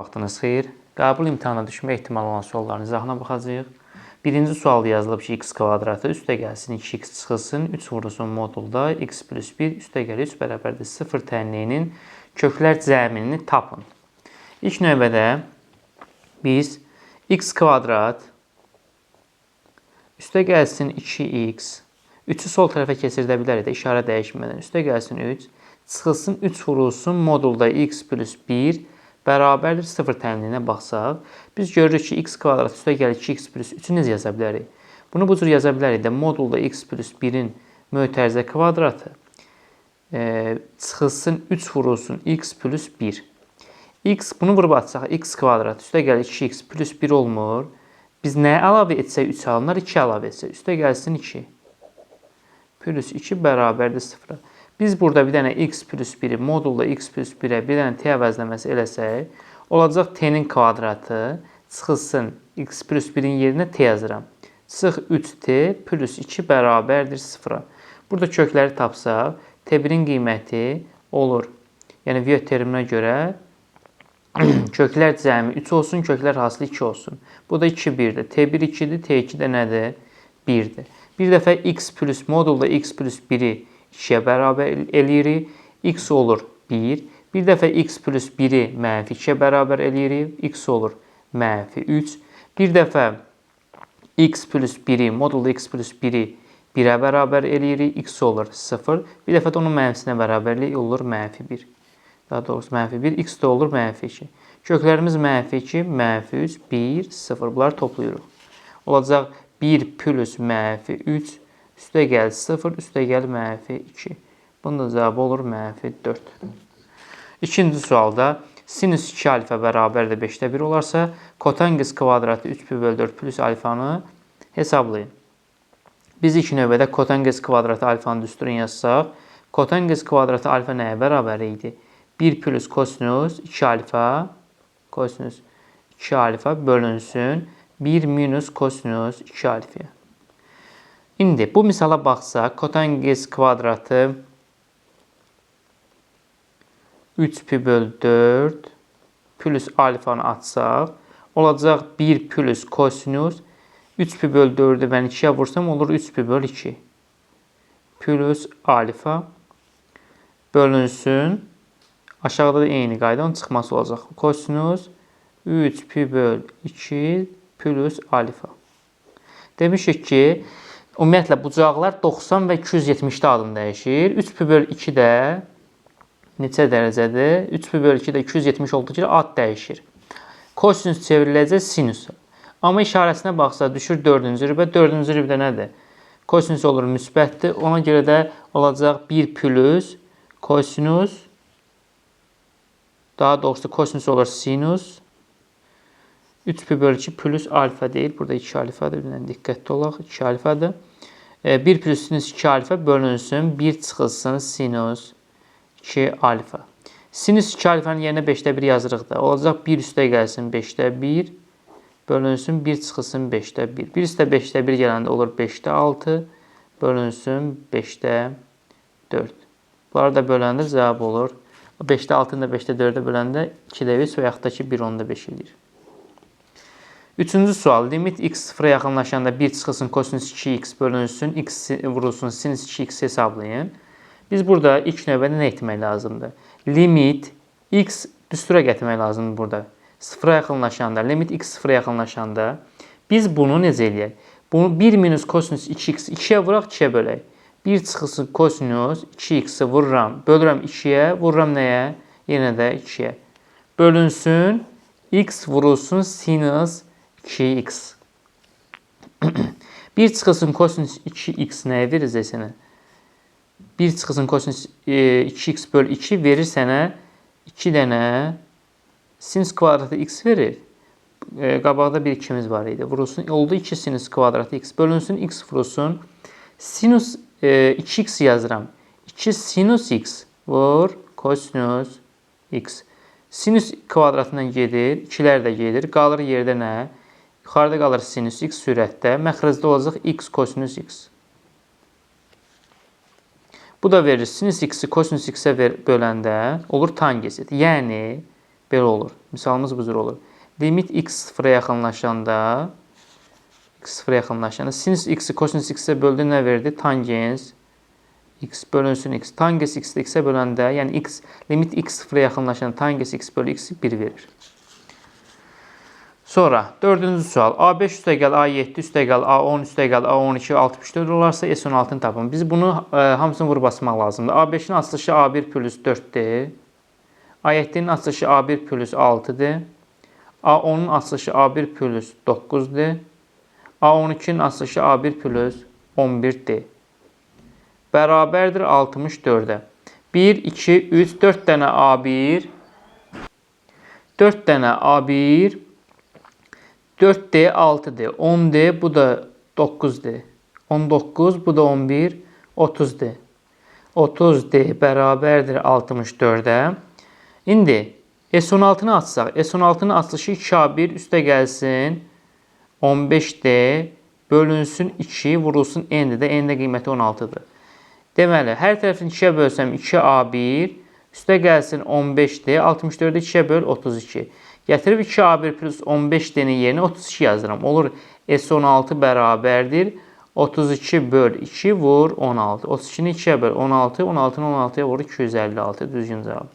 Vaxtınız xeyir. Qəbul imtahana düşmə ehtimalı olan sualların izahına baxacağıq. Birinci sual yazılıb ki, x kvadratı üstə gəlsin 2x çıxılsın 3 vurulsun modulda x plus 1 üstə gəlir 3 bərabərdir 0 tənliyinin köklər cəmini tapın. İlk növbədə biz x kvadrat üstə gəlsin 2x 3'ü sol tərəfə keçirdə bilərik də işarə dəyişmədən üstə gəlsin 3 çıxılsın 3 vurulsun modulda x plus 1 bərabərdir 0 tənliyinə baxsaq, biz görürük ki, x kvadrat üstə gəlir 2x plus 3'ü necə yaza bilərik? Bunu bu cür yaza bilərik də modulda x plus 1'in mötərizə kvadratı çıxılsın 3 vurulsun x plus 1. X, bunu vurub atsaq, x kvadrat üstə gəlir 2x plus 1 olmur. Biz nəyə əlavə etsək 3 alınır, 2 əlavə etsək. Üstə gəlsin 2. Plus 2 bərabərdir 0'a. Biz burada bir dənə x plus 1'i modulda x plus 1'ə bir dənə t əvəzləməsi eləsək, olacaq t'nin kvadratı çıxılsın x plus 1'in yerinə t yazıram. Çıx 3t plus 2 bərabərdir 0'a. Burada kökləri tapsaq, t1'in qiyməti olur. Yəni viyot terminə görə köklər cəmi 3 olsun, köklər hasılı 2 olsun. Bu da 2 1'dir. t1 2'dir, t2 də nədir? 1'dir. Bir dəfə x plus modulda x plus 1'i 2'yə bərabər eləyirik. X olur 1. Bir dəfə x plus 1'i mənfi 2'yə bərabər eləyirik. X olur mənfi 3. Bir dəfə x plus 1'i modulda x plus 1'i 1'ə bərabər eləyirik. X olur 0. Bir dəfə də onun mənfisinə bərabərlik olur mənfi 1. Daha doğrusu mənfi 1. X də olur mənfi 2. Köklərimiz mənfi 2, mənfi 3, 1, 0. Bunları toplayırıq. Olacaq 1 plus mənfi 3 üstə gəl 0, üstə gəl mənfi 2. Bunun da cavabı olur mənfi 4. İkinci sualda sinüs 2 alfa bərabərdir 5'də 1 olarsa, kotanqis kvadratı 3pi/4 plus alfanı hesablayın. Biz ilk növbədə kotanqis kvadratı alfanın düsturunu yazsaq, kotanqis kvadratı alfa nəyə bərabər idi? 1 plus kosinus 2 alfa bölünsün 1 minus kosinus 2 alfaya. İndi bu misala baxsaq, kotanqis kvadratı 3pi/4 plus alfanı atsaq, olacaq 1 plus kosinus 3pi/4'ü mən 2'yə vursam olur 3pi/2 plus alfa bölünsün. Aşağıda da eyni qayda onun çıxması olacaq. Kosinus 3pi/2 plus alfa. Demişik ki, ümumiyyətlə, bucaqlar 90 və 270'də adım dəyişir. 3pi/2 də neçə dərəcədir? 3pi/2 də 270 olduğu ki, ad dəyişir. Kosinus çevriləcək sinusa. Amma işarəsinə baxsa, düşür 4-cü rübə. 4-cü rübə nədir? Kosinus olur müsbətdir. Ona görə də olacaq 1 plus kosinus, daha doğrusu kosinus olur sinus. 3pi/2 plus alfa deyil. Burada 2 alfadır. Bir diqqətli olaq. 2 alfadır. 1 plus sinus 2 alfa bölünsün. 1 çıxılsın sinus 2 alfa. Sinus 2 alfanın yerinə 5'də 1 yazırıq da. Olacaq 1 üstə gəlsin 5'də 1 bölünsün 1 çıxılsın 5'də 1. 1 üstə 5'də 1 gələndə olur 5'də 6 bölünsün 5'də 4. Bunları da böləndə cavab olur. 5'də 6'ını da 5'də 4'ə böləndə 2'də 3 və yaxud da ki 1 10'da 5 edir. Üçüncü sual. Limit x 0'a yaxınlaşanda 1 çıxılsın kosinus 2x bölünsün, x vurulsun sinus 2x hesablayın. Biz burada ilk növbədə nə etmək lazımdır? Limit x düstura gətirmək lazımdır burada. 0'a yaxınlaşanda, limit x 0'a yaxınlaşanda biz bunu necə eləyək? Bunu 1 minus kosinus 2x 2'yə vuraq, 2'yə bölək. 1 çıxılsın kosinus 2x'i vururam, bölürəm 2'yə, vururam nəyə? Yenə də 2'yə. Bölünsün, x vurulsun sinus 2x. 1 çıxılsın kosinus 2x nəyə verir sənə? 1 çıxılsın kosinus 2x böl 2 verir sənə 2 dənə sinus kvadratı x verir. Qabaqda bir 2'miz var idi. Vurulsun, oldu 2 sinus kvadratı x. Bölünsün, x vurulsun. Sinus 2x yazıram. 2 sinus x vur kosinus x. Sinus kvadratından gedir. 2'lər də gedir. Qalır yerdə nə? Yuxarıda qalır sinus x sürətdə. Məxrəcdə olacaq x kosinus x. Bu da verir sinus x-i kosinus x-ə böləndə olur tangensit. Yəni Belə olur. Misalımız bu cür olur. Limit x sıfıra yaxınlaşanda sinüs x-i kosinüs x-ə böldü nə verdi? Tangens x bölünsün x. Tangens x-i x-ə böləndə, yəni limit x sıfıra yaxınlaşanda tangens x bölü x 1 verir. Sonra 4-cü sual. A5 üstəgəl A7 üstəgəl A10 üstəgəl A12 64 olarsa S16-nı tapın. Biz bunu hamısını vurub basmaq lazımdır. A5-in açılışı A1 plus 4-dür. A7-nin açılışı A1 plus 6-dır. A10-un açılışı A1 plus 9-dur. A12-nin açılışı A1 plus 11-dir. Bərabərdir 64-ə. 1, 2, 3, 4 dənə A1, 4 dənə A1, 4D 6D, 10D bu da 9D, 19 bu da 11, 30D. 30D bərabərdir 64-ə. İndi S16-nı açsaq, S16-nın açılışı 2A1 üstə gəlsin 15D bölünsün 2 vurulsun N-də, N-də qiyməti 16-dır. Deməli, hər tərəfini 2-yə bölsəm 2A1 üstə gəlsin 15D, 64-də 2-yə böl 32. Gətirib 2A1 plus 15D-nin yerinə 32 yazıram. Olur S16 bərabərdir 32 böl 2 vur 16. 32-ni 2-yə böl 16, 16-nı 16-ya vur 256. Düzgün cavab.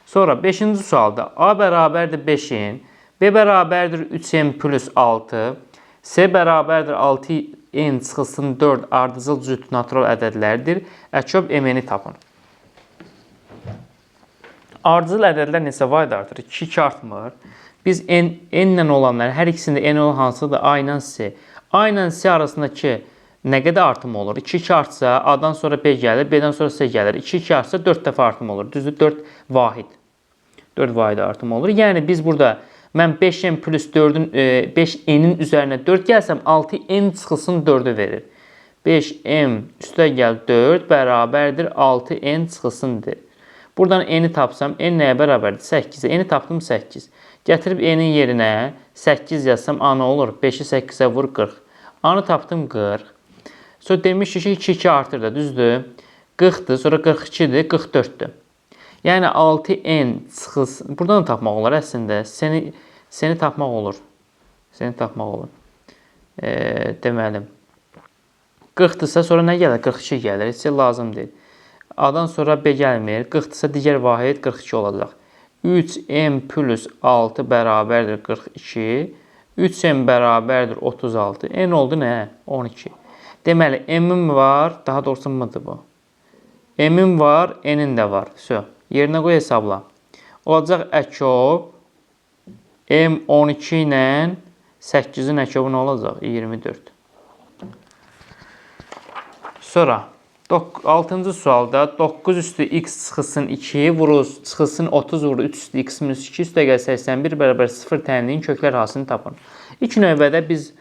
Sonra 5-ci sualda A bərabərdir 5-in, B bərabərdir 3n plus 6, C bərabərdir 6n çıxılsın 4 ardıcıl cüt natural ədədlərdir. Əçöb MN-i tapın. Ardıcıl ədədlər neçə vayda artır? 2 artmır. Biz n ilə olanlar, hər ikisində n olan hansıdır? A ilə C. A ilə C arasındakı nə qədər artım olur? 2 artsa A-dan sonra B gəlir, B-dən sonra C gəlir. 2 artsa 4 dəfə artım olur. Düzdür? 4 vahid. 4 vahid artım olur. Yəni biz burada mən 5n plus 4-ün 5n-in üzərinə 4 gəlsəm 6n çıxılsın 4-ü verir. 5m üstə gəl 4 bərabərdir 6n çıxılsındır. Buradan n-i tapsam, n nəyə bərabərdir? 8-ə. N-i tapdım 8. Gətirib n-in yerinə 8 yazsam, a nə olur? 5-i 8-ə vur 40. A-nı tapdım 40. Sonra demişik ki, 2 artır da, düzdür? 40-dır, sonra 42-dir, 44-dür. Yəni 6n çıxılsın. Buradan tapmaq olur əslində. Seni tapmaq olur. Seni tapmaq olur. Deməli. 40-dırsa sonra nə gəlir? 42 gəlir. Heç lazım deyil. A-dan sonra B gəlmir. 40-dırsa digər vahid 42 olacaq. 3m plus 6 bərabərdir 42. 3m bərabərdir 36. N oldu nə? 12. Deməli, m-im var. Daha doğrusu m-dır bu. M-im var, n-in də var. Yerinə qoy hesabla. Olacaq əkob. M 12 ilə 8-in əkobu nə olacaq? 24. Sonra 6-cı sualda 9 üstü x çıxılsın 2 vurur çıxılsın 30 vurur 3 üstü x minus 2 üstə gəl 81 bərabər 0 tənliyin köklər hasını tapın. İlk növbədə biz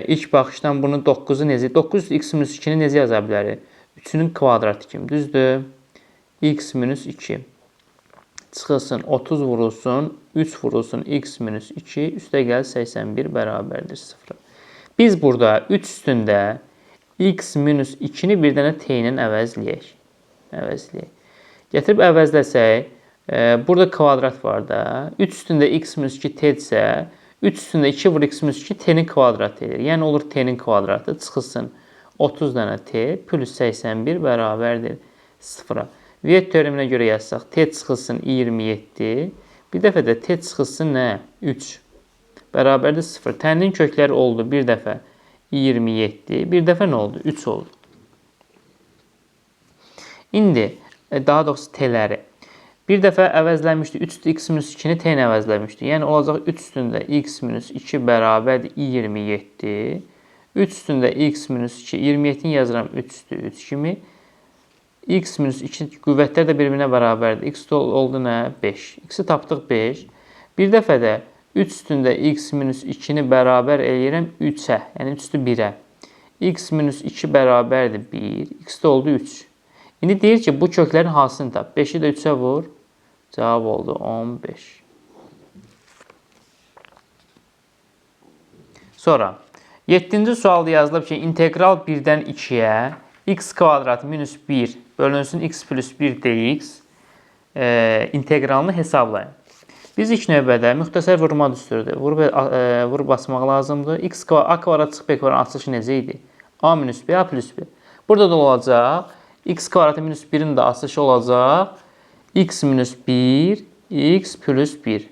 ilk baxışdan bunu 9-u necə 9 üstü x minus 2-ni necə yaza bilərik? 3-ünün kvadratı kimi, düzdür? X minus 2 çıxılsın 30 vurulsun 3 vurulsun x minus 2 üstə gəl 81 bərabərdir 0. Biz burada 3 üstündə x minus 2-ni bir dənə t ilə əvəzləyək. Gətirib əvəzləsək, burada kvadrat var da. 3 üstündə x minus 2 t-dirsə, 3 üstündə 2 vur x minus 2 t-nin kvadratı edir. Yəni olur t-nin kvadratı çıxılsın 30 dənə t plus 81 bərabərdir 0-a. Viet teoreminə görə yazsaq, t çıxılsın 27, bir dəfə də t çıxılsın nə? 3 bərabərdir 0. Tənliyin kökləri oldu bir dəfə 27, bir dəfə nə oldu? 3 oldu. İndi, daha doğrusu t-ləri. Bir dəfə əvəzlənmişdi, 3 üstü x minus 2-ni t ilə əvəzlənmişdi. Yəni olacaq 3 üstündə x minus 2 bərabərdir 27. 3 üstündə x minus 2, 27-ni yazıram 3 üstü 3 kimi. X minus 2 qüvvətlər də bir-birinə bərabərdir. X oldu nə? 5. X-i tapdıq 5. Bir dəfə də 3 üstündə x minus 2-ni bərabər eləyirəm 3-ə, yəni 3 üstü 1-ə. X minus 2 bərabərdir 1, x də oldu 3. İndi deyir ki, bu köklərin hansını tap. 5-i də 3-ə vur, cavab oldu 15. Sonra, 7-ci sualda yazılıb ki, integral 1-dən 2-yə x kvadrat minus 1 bölünsün x plus 1 dx integralını hesablayın. Biz ilk növbədə müxtəsər vurma düsturudur. Vur basmaq lazımdır. A kvadrat çıx B kvadrat açılışı necə idi? A minus B, A plus B. Burada da olacaq. X kvadratı minus 1'in də açılışı olacaq. X minus 1, X plus 1.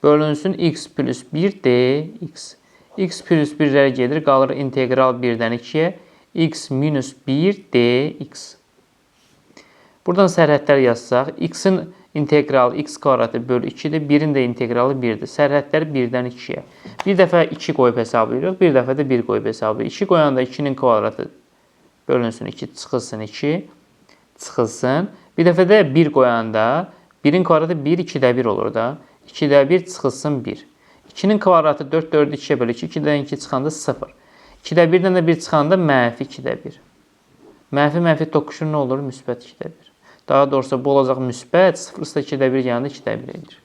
Bölünsün X plus 1 dx. X plus 1'lər gedir. Qalır integral 1-dən 2'yə. X minus 1 dx. Buradan sərhədlər yazsaq. X'in integral x kvadratı bölü 2'dir. 1'in də integralı 1'dir. Sərhədlər 1-dən 2'yə. Bir dəfə 2 qoyub hesablayırıq. Bir dəfə də 1 qoyub hesablayırıq. 2 qoyanda 2'nin kvadratı bölünsün 2, çıxılsın 2. Çıxılsın. Bir dəfə də 1 qoyanda 1'in kvadratı 1, 2'də 1 olur da. 2'də 1 çıxılsın 1. 2'nin kvadratı 4, 4'ü 2'yə bölü 2. 2'dən 2 çıxanda 0. 2'də 1'dən də 1 çıxanda mənfi 2'də 1. Mənfi toqquşur nə olur? Müsbət 2'də 1. Daha doğrusu bu olacaq müsbət. 0 ise 2'də 1 yanında 2'də 1 edir.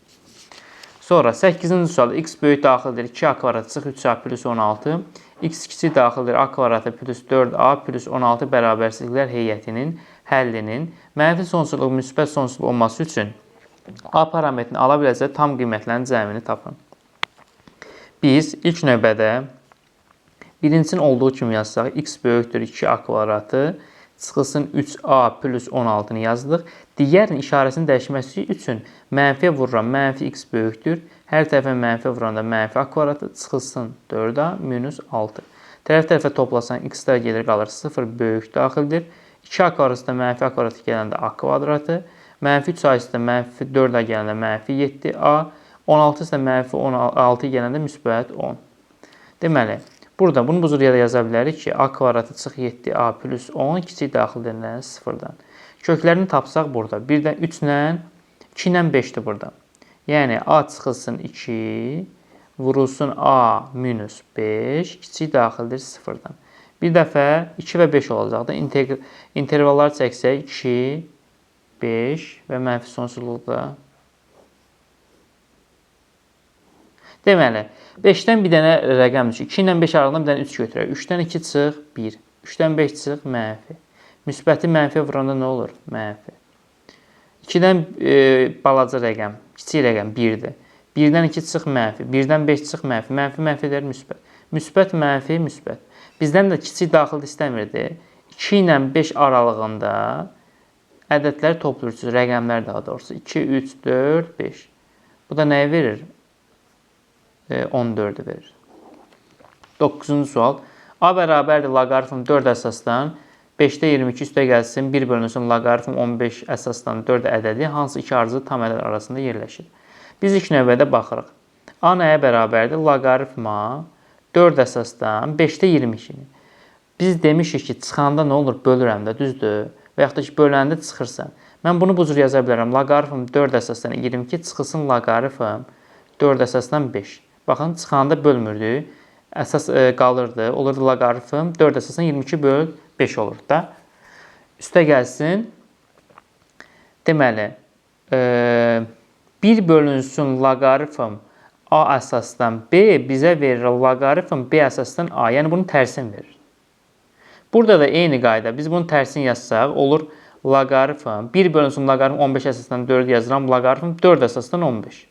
Sonra 8-ci sualda x böyük daxildir 2a kvadrat çıx 3a plus 16. X kiçik daxildir a kvadratı plus 4a plus 16 bərabərsizliklər heyətinin həllinin mənfi sonsuzluq müsbət sonsuzluq olması üçün a parametrini ala biləcək tam qiymətlərin cəmini tapın. Biz ilk növbədə birincisinin olduğu kimi yazsaq x böyükdür 2a kvadratı çıxılsın 3a plus 16'nı yazdıq. Digərin işarəsini dəyişməsi üçün mənfiyə vururam. Mənfi x böyükdür. Hər tərəfə mənfi vuranda mənfi a kvadratı çıxılsın 4a minus 6. Tərəf-tərəfə toplasan x-lər gedir qalır 0 böyük daxildir. 2a kvadratı mənfi a kvadratı gələndə a kvadratı. Mənfi 3a isə mənfi 4a gələndə mənfi 7a. 16 isə mənfi 16 gələndə müsbət 10. Deməli, burada bunu bu cür yaza bilərik ki, a kvadratı çıx 7a plus 10 kiçik daxildir 0-dan. Köklərini tapsaq burada. 1-dən 3 ilə 2 ilə 5'dir burada. Yəni a çıxılsın 2, vurulsun a minus 5, kiçik daxildir 0-dan. Bir dəfə 2 və 5 olacaqdır. İntervallar çəksək 2, 5 və mənfi sonsuzluqda. Deməli, 5-dən bir dənə rəqəm düşür. 2 ilə 5 aralığında bir dənə 3 götürək. 3-dən 2 çıx 1. 3-dən 5 çıx mənfi. Müsbəti mənfiyə vuranda nə olur? Mənfi. 2-dən balaca rəqəm, kiçik rəqəm 1-dir. 1-dən 2 çıx mənfi. 1-dən 5 çıx mənfi. Mənfi edir müsbət. Müsbət, mənfi, müsbət. Bizdən də kiçik daxil istəmirdi. 2 ilə 5 aralığında ədədlər toplayırsınız. Rəqəmlər daha doğrusu. 2, 3, 4, 5. Bu da nəyi verir? 14'ü verir. 9-cu sual. A bərabərdir loqaritm 4 əsasdan 5'də 22 üstə gəlsin 1 bölünsün loqaritm 15 əsasdan 4 ədədi hansı iki arıcı tam ədəd arasında yerləşir? Biz ilk növbədə baxırıq. A nəyə bərabərdir? Loqaritma 4 əsasdan 5'də 22. Biz demişik ki, çıxanda nə olur? Bölürəm də, düzdür? Və yaxud da ki, böləndə çıxırsan. Mən bunu bu cür yaza bilərəm. Loqaritm 4 əsasdan 22 çıxılsın loqaritm 4 əsasdan 5. Baxın, çıxanda bölmürdü. Əsas qalırdı. Olurdu loqaritm 4 əsasdan 22 böl 5 olur da. Üstə gəlsin. Deməli, 1 bölünsün loqaritm A əsasdan B bizə verir loqaritm B əsasdan A. Yəni, bunu tərsin verir. Burada da eyni qayda. Biz bunu tərsin yazsaq, olur loqaritm 1 bölünsün loqaritm 15 əsasdan 4 yazıram. Loqaritm 4 əsasdan 15.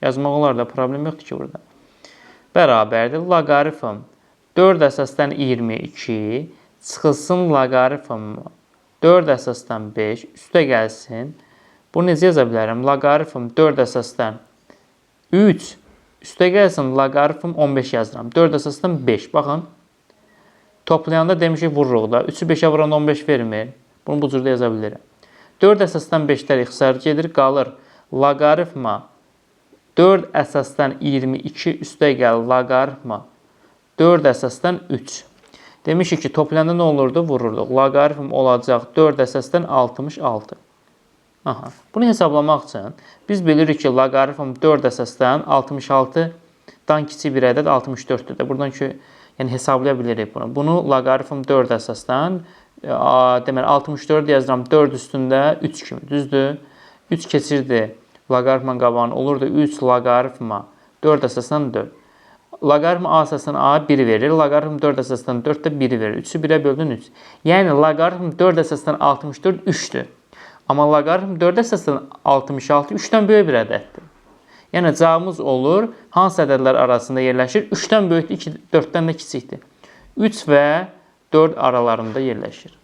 Yazmaq olar da, problem yoxdur ki burada. Bərabərdir. Loqaritm 4 əsasdan 22 çıxılsın loqaritm 4 əsasdan 5 üstə gəlsin. Bunu necə yaza bilərəm? Loqaritm 4 əsasdan 3 üstə gəlsin loqaritm 15 yazıram. 4 əsasdan 5. Baxın. Toplayanda demişik vururuq da. 3'ü 5'ə vuranda 15 vermir. Bunu bu cürdə yaza bilirəm. 4 əsasdan 5'lər ixtisar gedir. Qalır loqaritma 4 əsasdan 22 üstə gəl loqaritma 4 əsasdan 3. Demişik ki, toplayanda nə olurdu? Vururduq. Loqaritm olacaq 4 əsasdan 66. Aha. Bunu hesablamaq üçün biz bilirik ki, loqaritm 4 əsasdan 66-dan kiçik bir ədəd 64'dür. Buradan ki, yəni hesablaya bilirik bunu. Bunu loqaritm 4 əsasdan deməli 64 yazıram 4 üstündə 3 kimi. Düzdür? 3 keçirdi. Loqaritmanın qabağını olurdu 3 loqaritma 4 əsasdan 4. Loqaritm A əsasdan A 1 verir. Loqaritm 4 əsasdan 4 də 1 verir. 3'ü 1'ə böldün 3. Yəni loqaritm 4 əsasdan 64 3'dür. Amma loqaritm 4 əsasən 66 3-dən böyük bir ədəddir. Yəni cavabımız olur, hansı ədədlər arasında yerləşir? 3-dən böyükdür, 4-dən də kiçikdir. 3 və 4 aralarında yerləşir.